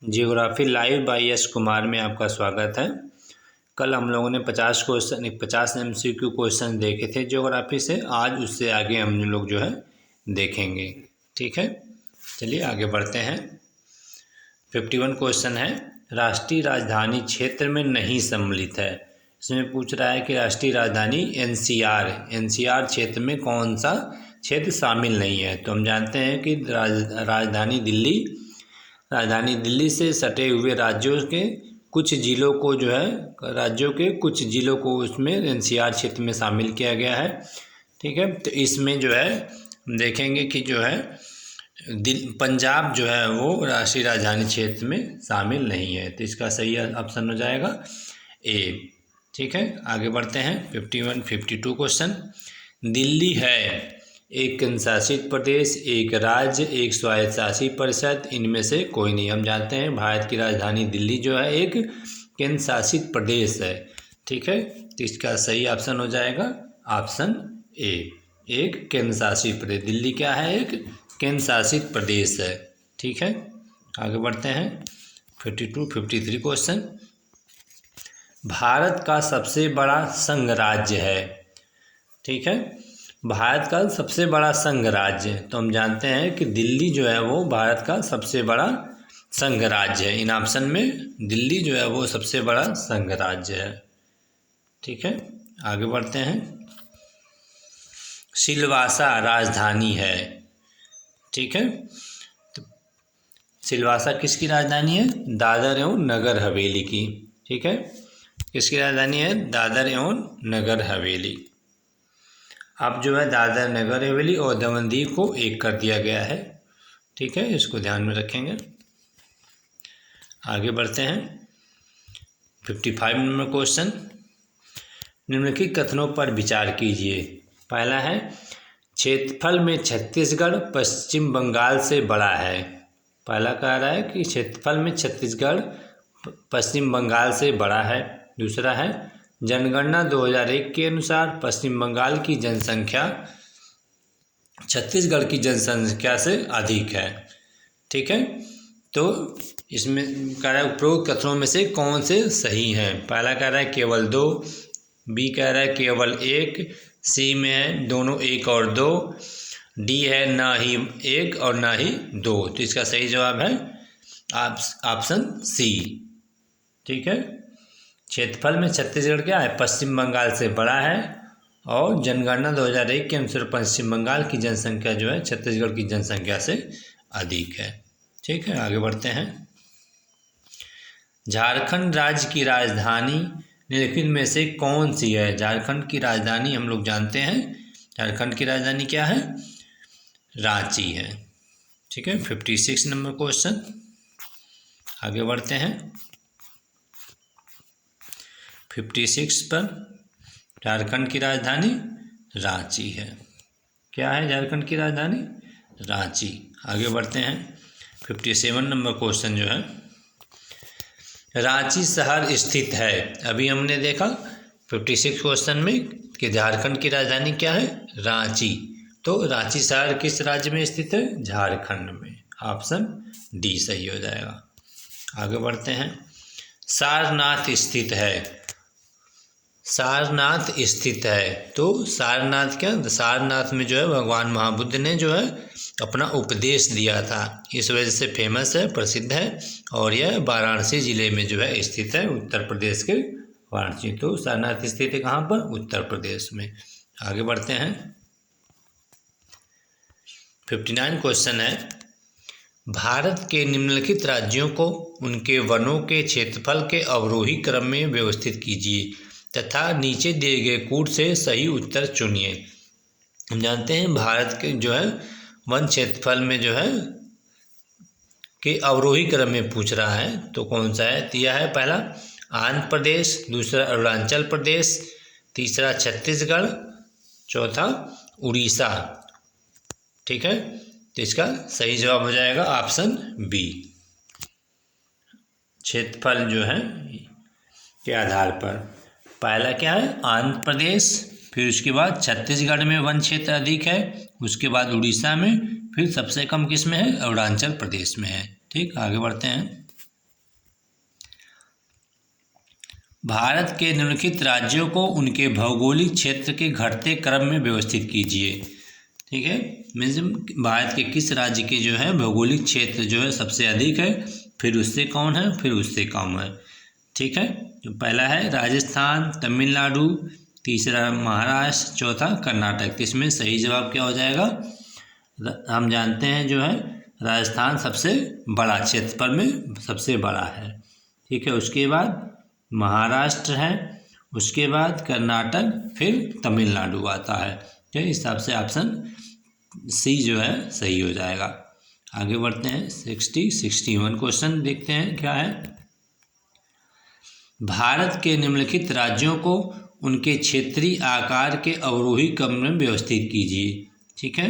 Geography live bye Yash Kumar में आपका स्वागत है। कल हम लोगों ने 50 MCQ क्वेश्चन देखे थे जियोग्राफी से। आज उससे आगे हम लोग जो है देखेंगे। ठीक है, चलिए आगे बढ़ते हैं। 51 क्वेश्चन है, राष्ट्रीय राजधानी क्षेत्र में नहीं सम्मिलित है। इसमें पूछ रहा है कि राष्ट्रीय राजधानी NCR क्षेत्र में कौन सा क्षेत्र शामिल नहीं है। तो हम जानते हैं कि राजधानी दिल्ली से सटे हुए राज्यों के कुछ ज़िलों को उसमें NCR क्षेत्र में शामिल किया गया है। ठीक है, तो इसमें जो है देखेंगे कि जो है पंजाब जो है वो राष्ट्रीय राजधानी क्षेत्र में शामिल नहीं है। तो इसका सही ऑप्शन हो जाएगा ए। ठीक है, आगे बढ़ते हैं। 52 क्वेश्चन, दिल्ली है एक केंद्र शासित प्रदेश, एक राज्य, एक स्वायत्त शासित परिषद, इनमें से कोई नहीं। हम जानते हैं भारत की राजधानी दिल्ली जो है एक केंद्र शासित प्रदेश है। ठीक है, तो इसका सही ऑप्शन हो जाएगा ऑप्शन ए, एक केंद्र शासित प्रदेश। दिल्ली क्या है? एक केंद्र शासित प्रदेश है। ठीक है, आगे बढ़ते हैं। 53 क्वेश्चन, भारत का सबसे बड़ा संघ राज्य है। ठीक है, भारत का सबसे बड़ा संघ राज्य, तो हम जानते हैं कि दिल्ली जो है वो भारत का सबसे बड़ा संघ राज्य है। इन ऑप्शन में दिल्ली जो है वो सबसे बड़ा संघ राज्य है। ठीक है, आगे बढ़ते हैं। सिलवासा राजधानी है। ठीक है, तो सिलवासा किसकी राजधानी है? दादर एवं नगर हवेली की। ठीक है, किसकी राजधानी है? दादर एवं नगर हवेली। अब जो है दादर नगर हवेली और दमन दीव को एक कर दिया गया है। ठीक है, इसको ध्यान में रखेंगे। आगे बढ़ते हैं। 55 नंबर क्वेश्चन, निम्नलिखित कथनों पर विचार कीजिए। पहला है, क्षेत्रफल में छत्तीसगढ़ पश्चिम बंगाल से बड़ा है। पहला कह रहा है कि क्षेत्रफल में छत्तीसगढ़ पश्चिम बंगाल से बड़ा है। दूसरा है, जनगणना 2001 के अनुसार पश्चिम बंगाल की जनसंख्या छत्तीसगढ़ की जनसंख्या से अधिक है। ठीक है, तो इसमें कह रहा है उपरोक्त कथनों में से कौन से सही हैं। पहला कह रहा है केवल 2, बी कह रहा है केवल 1, सी में है दोनों 1 और 2, डी है ना ही 1 और ना ही 2। तो इसका सही जवाब है ऑप्शन सी। ठीक है, क्षेत्रफल में छत्तीसगढ़ क्या है? पश्चिम बंगाल से बड़ा है और जनगणना 2001 के अनुसार पश्चिम बंगाल की जनसंख्या जो है छत्तीसगढ़ की जनसंख्या से अधिक है। ठीक है, आगे बढ़ते हैं। झारखंड राज्य की राजधानी निम्नलिखित में से कौन सी है? झारखंड की राजधानी हम लोग जानते हैं, झारखंड की राजधानी क्या है? रांची है। ठीक है, 56 नंबर क्वेश्चन, आगे बढ़ते हैं। 56 पर, झारखंड की राजधानी रांची है। क्या है झारखंड की राजधानी? रांची। आगे बढ़ते हैं। 57 नंबर क्वेश्चन जो है, रांची शहर स्थित है। अभी हमने देखा 56 क्वेश्चन में कि झारखंड की राजधानी क्या है? रांची। तो रांची शहर किस राज्य में स्थित है? झारखंड में। ऑप्शन डी सही हो जाएगा। आगे बढ़ते हैं। सारनाथ स्थित है। सारनाथ स्थित है, तो सारनाथ क्या? सारनाथ में जो है भगवान महाबुद्ध ने जो है अपना उपदेश दिया था, इस वजह से फेमस है, प्रसिद्ध है। और यह वाराणसी जिले में जो है स्थित है, उत्तर प्रदेश के वाराणसी। तो सारनाथ स्थित है कहाँ पर? उत्तर प्रदेश में। आगे बढ़ते हैं। 59 क्वेश्चन है, भारत के निम्नलिखित राज्यों को उनके वनों के क्षेत्रफल के अवरोही क्रम में व्यवस्थित कीजिए तथा नीचे दिए गए कूट से सही उत्तर चुनिए। हम जानते हैं भारत के जो है वन क्षेत्रफल में जो है के अवरोही क्रम में पूछ रहा है, तो कौन सा है? दिया है पहला आंध्र प्रदेश, दूसरा अरुणाचल प्रदेश, तीसरा छत्तीसगढ़, चौथा उड़ीसा। ठीक है, तो इसका सही जवाब हो जाएगा ऑप्शन बी, क्षेत्रफल जो है के आधार पर। पहला क्या है? आंध्र प्रदेश, फिर उसके बाद छत्तीसगढ़ में वन क्षेत्र अधिक है, उसके बाद उड़ीसा में, फिर सबसे कम किस में है? अरुणाचल प्रदेश में है। ठीक, आगे बढ़ते हैं। भारत के निम्नलिखित राज्यों को उनके भौगोलिक क्षेत्र के घटते क्रम में व्यवस्थित कीजिए। ठीक है, मीन्स भारत के किस राज्य के जो है भौगोलिक क्षेत्र जो है सबसे अधिक है, फिर उससे कौन है, फिर उससे कम है। ठीक है, तो पहला है राजस्थान, तमिलनाडु, तीसरा महाराष्ट्र, चौथा कर्नाटक। तो इसमें सही जवाब क्या हो जाएगा? हम जानते हैं जो है राजस्थान सबसे बड़ा क्षेत्रफल में सबसे बड़ा है। ठीक है, उसके बाद महाराष्ट्र है, उसके बाद कर्नाटक, फिर तमिलनाडु आता है। तो इस हिसाब से ऑप्शन सी जो है सही हो जाएगा। आगे बढ़ते हैं 61 क्वेश्चन देखते हैं क्या है। भारत के निम्नलिखित राज्यों को उनके क्षेत्रीय आकार के अवरोही क्रम में व्यवस्थित कीजिए। ठीक है,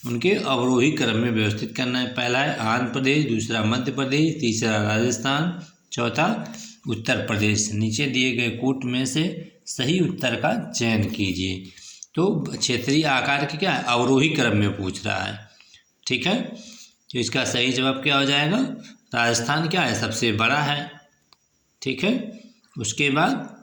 उनके अवरोही क्रम में व्यवस्थित करना है। पहला है आंध्र प्रदेश, दूसरा मध्य प्रदेश, तीसरा राजस्थान, चौथा उत्तर प्रदेश। नीचे दिए गए कूट में से सही उत्तर का चयन कीजिए। तो क्षेत्रीय आकार के क्या है अवरोही क्रम में पूछ रहा है। ठीक है, तो इसका सही जवाब क्या हो जाएगा? राजस्थान क्या है सबसे बड़ा है। ठीक है, उसके बाद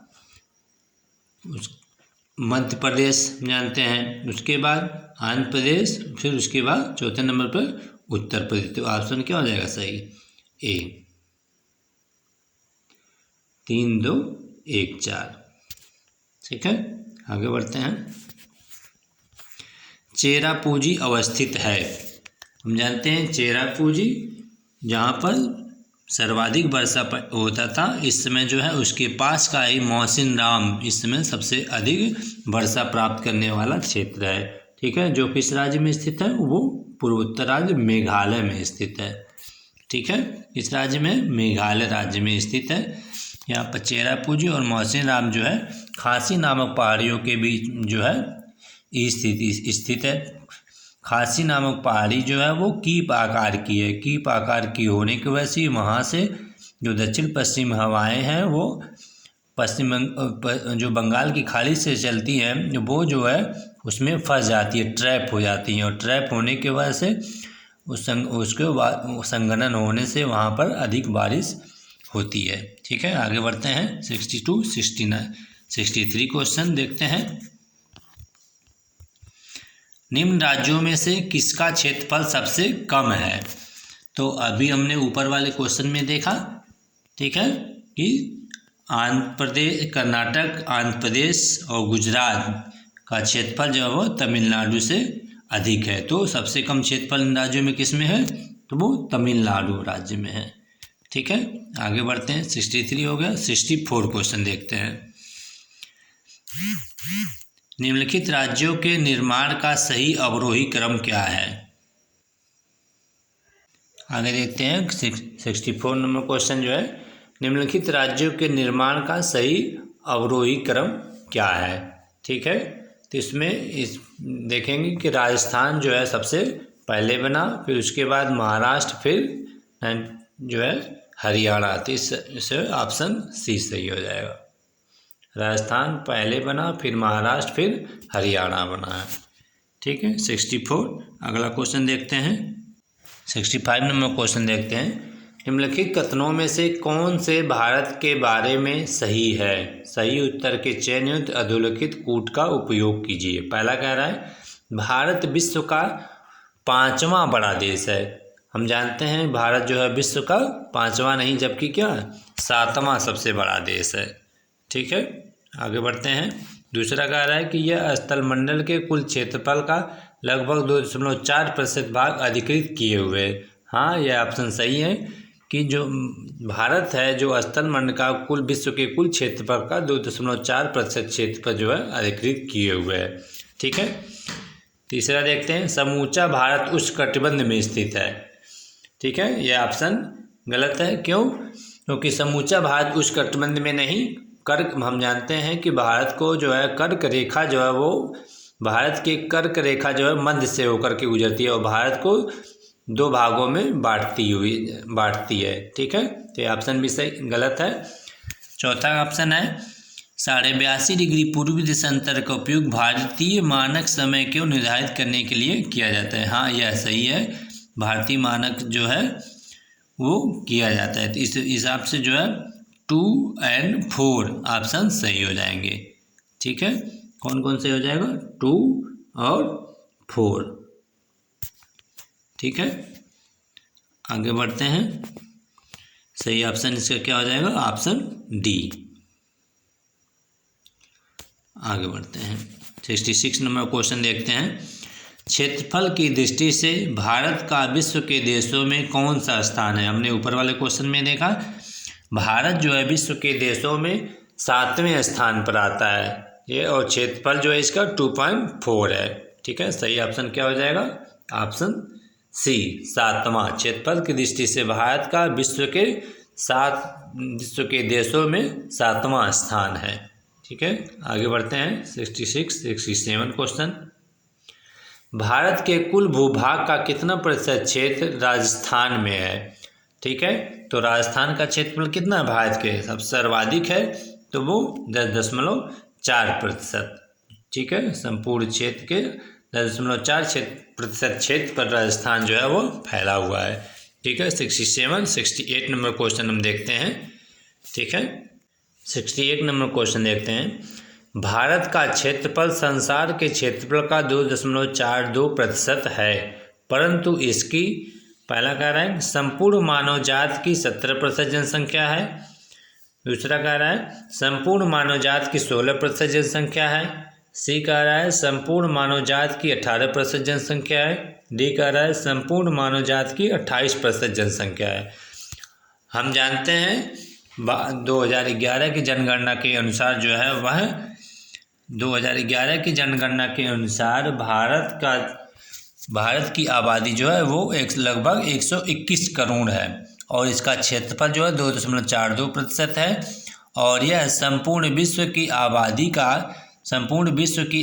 मध्य प्रदेश जानते हैं, उसके बाद आंध्र प्रदेश, फिर उसके बाद चौथे नंबर पर उत्तर प्रदेश। तो ऑप्शन क्या हो जाएगा सही? ए। 3, 2, 1, 4। ठीक है, आगे बढ़ते हैं। चेरापूंजी अवस्थित है। हम जानते हैं चेरापूंजी जहाँ पर सर्वाधिक वर्षा होता था, इस समय जो है उसके पास का ही मौसिन राम इस समय सबसे अधिक वर्षा प्राप्त करने वाला क्षेत्र है। ठीक है, जो किस राज्य में स्थित है? वो पूर्वोत्तर राज्य मेघालय में स्थित है। ठीक है, इस राज्य में मेघालय राज्य में स्थित है। यहाँ पर चेरापूंजी और मौसिन राम जो है खासी नामक पहाड़ियों के बीच जो है स्थित है। खासी नामक पहाड़ी जो है वो कीप आकार की है। कीप आकार की होने की वजह से वहाँ से जो दक्षिण पश्चिम हवाएं हैं वो जो बंगाल की खाड़ी से चलती हैं वो जो है उसमें फंस जाती है, ट्रैप हो जाती हैं, और ट्रैप होने की वजह से उसके संघनन होने से वहाँ पर अधिक बारिश होती है। ठीक है, आगे बढ़ते हैं 62, 69, 63 क्वेश्चन देखते हैं। निम्न राज्यों में से किसका क्षेत्रफल सबसे कम है? तो अभी हमने ऊपर वाले क्वेश्चन में देखा, ठीक है, कि आंध्र प्रदेश, कर्नाटक, आंध्र प्रदेश और गुजरात का क्षेत्रफल जो है वो तमिलनाडु से अधिक है। तो सबसे कम क्षेत्रफल इन राज्यों में किस में है? तो वो तमिलनाडु राज्य में है। ठीक है, आगे बढ़ते हैं 63 हो गया। 64 क्वेश्चन देखते हैं। निम्नलिखित राज्यों के निर्माण का सही अवरोही क्रम क्या है? आगे देखते हैं 64 नंबर क्वेश्चन जो है, निम्नलिखित राज्यों के निर्माण का सही अवरोही क्रम क्या है? ठीक है, तो इसमें देखेंगे कि राजस्थान जो है सबसे पहले बना, फिर उसके बाद महाराष्ट्र, फिर जो है हरियाणा। तो इससे ऑप्शन सी सही हो जाएगा। राजस्थान पहले बना, फिर महाराष्ट्र, फिर हरियाणा बना है। ठीक है, 64। अगला क्वेश्चन देखते हैं 65 नंबर क्वेश्चन देखते हैं। निम्नलिखित कथनों में से कौन से भारत के बारे में सही है? सही उत्तर के चयन हेतु अधोलिखित कूट का उपयोग कीजिए। पहला कह रहा है भारत विश्व का 5वां बड़ा देश है। हम जानते हैं भारत जो है विश्व का 5वां नहीं जबकि क्या 7वां सबसे बड़ा देश है। ठीक है, आगे बढ़ते हैं। दूसरा कह रहा है कि यह स्थलमंडल के कुल क्षेत्रफल का लगभग 2.4% भाग अधिकृत किए हुए। हाँ, यह ऑप्शन सही है कि जो भारत है जो स्थलमंडल का कुल विश्व के कुल क्षेत्रफल का 2.4% क्षेत्रफल जो है अधिकृत किए हुए है। ठीक है, तीसरा देखते हैं समूचा भारत उष्णकटिबंध में स्थित है। ठीक है, यह ऑप्शन गलत है। क्यों? क्योंकि समूचा भारत उष्णकटिबंध में नहीं, कर्क हम जानते हैं कि भारत को जो है कर्क रेखा जो है वो भारत की कर्क रेखा जो है मध्य से होकर के गुजरती है और भारत को 2 भागों में बांटती है। ठीक है, तो ऑप्शन भी सही गलत है। चौथा ऑप्शन है 82.5 डिग्री पूर्वी देशांतर का उपयोग भारतीय मानक समय को निर्धारित करने के लिए किया जाता है। हाँ, यह सही है, भारतीय मानक जो है वो किया जाता है। तो इस हिसाब से जो है 2 and 4 ऑप्शन सही हो जाएंगे। ठीक है, कौन कौन से हो जाएगा? 2 और 4। ठीक है, आगे बढ़ते हैं। सही ऑप्शन इसका क्या हो जाएगा? Option D. आगे बढ़ते हैं, 66 नंबर क्वेश्चन देखते हैं। क्षेत्रफल की दृष्टि से भारत का विश्व के देशों में कौन सा स्थान है? हमने ऊपर वाले क्वेश्चन में देखा भारत जो है विश्व के देशों में 7वें स्थान पर आता है ये, और क्षेत्रफल जो है इसका 2.4 है। ठीक है, सही ऑप्शन क्या हो जाएगा? ऑप्शन सी, 7वां। क्षेत्रफल की दृष्टि से भारत का विश्व के देशों में 7वां स्थान है। ठीक है, आगे बढ़ते हैं 67 क्वेश्चन। भारत के कुल भूभाग का कितना प्रतिशत क्षेत्र राजस्थान में है? ठीक है, तो राजस्थान का क्षेत्रफल कितना है भारत के? सबसे सर्वाधिक है, तो वो 10.4%। ठीक है, संपूर्ण क्षेत्र के 10.4% क्षेत्र पर राजस्थान जो है वो फैला हुआ है। ठीक है, 68 नंबर क्वेश्चन हम देखते हैं। ठीक है, 68 नंबर क्वेश्चन देखते हैं। भारत का क्षेत्रफल संसार के क्षेत्रफल का 2.42% है, परंतु इसकी पहला कह रहा है संपूर्ण मानव जाति की 17% जनसंख्या है। दूसरा कह रहा है संपूर्ण मानव जाति की 16% जनसंख्या है। सी कह रहा है संपूर्ण मानव जाति की 18% जनसंख्या है। डी कह रहा है संपूर्ण मानव जाति की 28% जनसंख्या है। हम जानते हैं 2011 की जनगणना के अनुसार जो है वह 2011 की जनगणना के अनुसार भारत की आबादी जो है वो लगभग 121 करोड़ है, और इसका क्षेत्रफल जो है 2.42% है, और यह संपूर्ण विश्व की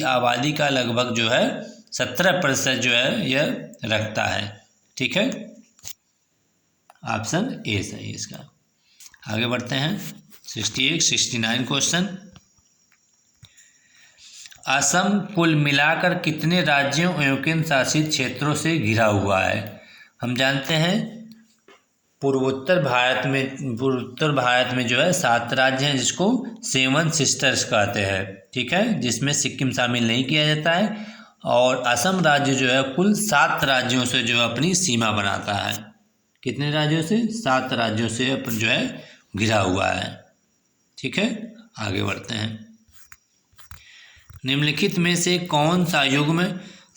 आबादी का लगभग जो है 17% जो है यह रखता है। ठीक है, ऑप्शन ए सही इसका। आगे बढ़ते हैं 69 क्वेश्चन। असम कुल मिलाकर कितने राज्यों एवं केंद्र शासित क्षेत्रों से घिरा हुआ है? हम जानते हैं पूर्वोत्तर भारत में जो है 7 राज्य हैं जिसको 7 सिस्टर्स कहते हैं। ठीक है, जिसमें सिक्किम शामिल नहीं किया जाता है, और असम राज्य जो है कुल 7 राज्यों से जो अपनी सीमा बनाता है। कितने राज्यों से? 7 राज्यों से अपन जो है घिरा हुआ है। ठीक है, आगे बढ़ते हैं। निम्नलिखित में से कौन सा युग्म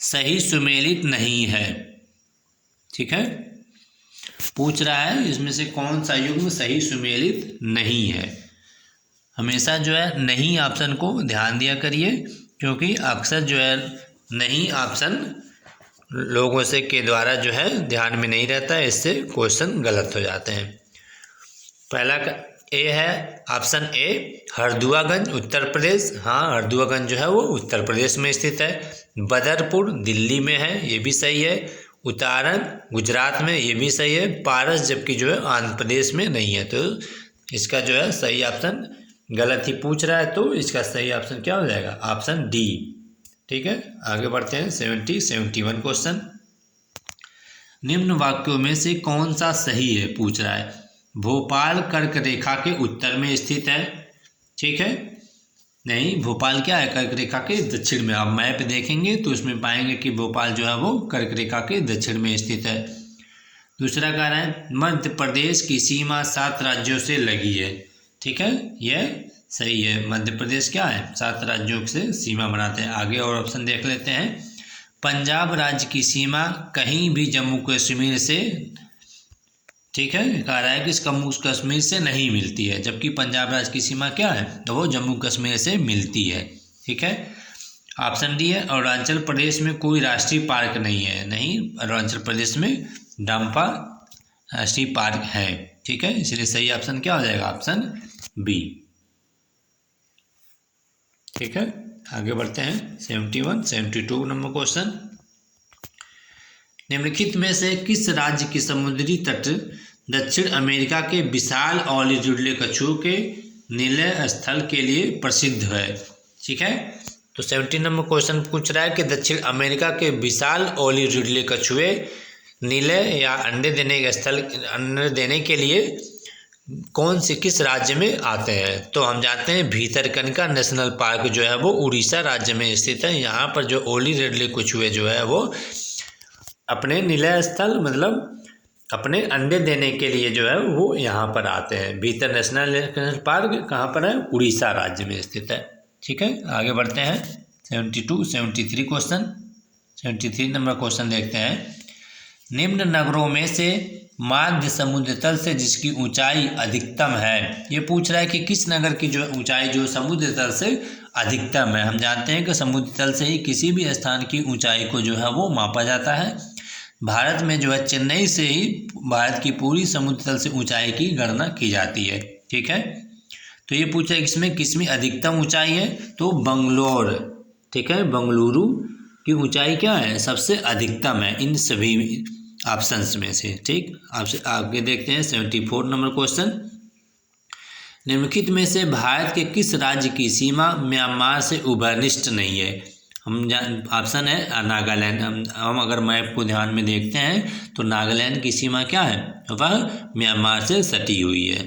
सही सुमेलित नहीं है? ठीक है, पूछ रहा है इसमें से कौन सा युग्म सही सुमेलित नहीं है। हमेशा जो है नहीं ऑप्शन को ध्यान दिया करिए, क्योंकि अक्सर जो है नहीं ऑप्शन लोगों से के द्वारा जो है ध्यान में नहीं रहता है, इससे क्वेश्चन गलत हो जाते हैं। पहला ए है ऑप्शन ए, हरदुआगंज उत्तर प्रदेश। हाँ, हरदुआगंज जो है वो उत्तर प्रदेश में स्थित है। बदरपुर दिल्ली में है, ये भी सही है। उतारन गुजरात में, ये भी सही है। पारस जबकि जो है आंध्र प्रदेश में नहीं है, तो इसका जो है सही ऑप्शन गलत ही पूछ रहा है, तो इसका सही ऑप्शन क्या हो जाएगा? Option D. ठीक है, आगे बढ़ते हैं 71 क्वेश्चन। निम्न वाक्यों में से कौन सा सही है पूछ रहा है। भोपाल कर्क रेखा के उत्तर में स्थित है। ठीक है, नहीं, भोपाल क्या है? कर्क रेखा के दक्षिण में। आप मैप देखेंगे तो उसमें पाएंगे कि भोपाल जो है वो कर्क रेखा के दक्षिण में स्थित है। दूसरा कह रहा है मध्य प्रदेश की सीमा 7 राज्यों से लगी है। ठीक है, यह सही है। मध्य प्रदेश क्या है? 7 राज्यों से सीमा बनाते हैं। आगे और ऑप्शन देख लेते हैं। पंजाब राज्य की सीमा कहीं भी जम्मू कश्मीर से, ठीक है, कह रहा है कि जम्मू कश्मीर से नहीं मिलती है, जबकि पंजाब राज्य की सीमा क्या है? तो वो जम्मू कश्मीर से मिलती है। ठीक है, ऑप्शन डी है अरुणाचल प्रदेश में कोई राष्ट्रीय पार्क नहीं है। नहीं, अरुणाचल प्रदेश में डाम्पा राष्ट्रीय पार्क है। ठीक है, इसलिए सही ऑप्शन क्या हो जाएगा? Option B. ठीक है, आगे बढ़ते हैं 72 नंबर क्वेश्चन। निम्नलिखित में से किस राज्य की समुद्री तट दक्षिण अमेरिका के विशाल और रिडले कछुओं के निलय स्थल के लिए प्रसिद्ध है? ठीक है, तो 70 नंबर क्वेश्चन पूछ रहा है कि दक्षिण अमेरिका के विशाल और रिडले कछुए निलय या अंडे देने के लिए कौन से किस राज्य में आते हैं? तो हम जानते हैं भीतरकनिका नेशनल पार्क जो है वो उड़ीसा राज्य में स्थित है। यहाँ पर जो ओली रेडले कछुए जो है वो अपने निलय स्थल मतलब अपने अंडे देने के लिए जो है वो यहाँ पर आते हैं। भीतर नेशनल पार्क कहाँ पर है? उड़ीसा राज्य में स्थित है। ठीक है, आगे बढ़ते हैं 73 क्वेश्चन। 73 नंबर क्वेश्चन देखते हैं। निम्न नगरों में से माध्य समुद्र तल से जिसकी ऊंचाई अधिकतम है, ये पूछ रहा है कि किस नगर की जो ऊंचाई जो समुद्र तल से अधिकतम है। हम जानते हैं कि समुद्र तल से ही किसी भी स्थान की ऊंचाई को जो है वो मापा जाता है। भारत में जो है चेन्नई से ही भारत की पूरी समुद्र तल से ऊंचाई की गणना की जाती है। ठीक है, तो ये पूछा है इसमें किसमें अधिकतम ऊंचाई है, तो बंगलोर। ठीक है, बंगलुरु की ऊंचाई क्या है? सबसे अधिकतम है इन सभी ऑप्शंस में से। ठीक, आपसे आगे देखते हैं 74 नंबर क्वेश्चन। निम्नलिखित में से भारत के किस राज्य की सीमा म्यांमार से उभयनिष्ठ नहीं है? ऑप्शन है नागालैंड। हम अगर मैप को ध्यान में देखते हैं तो नागालैंड की सीमा क्या है? वह म्यांमार से सटी हुई है।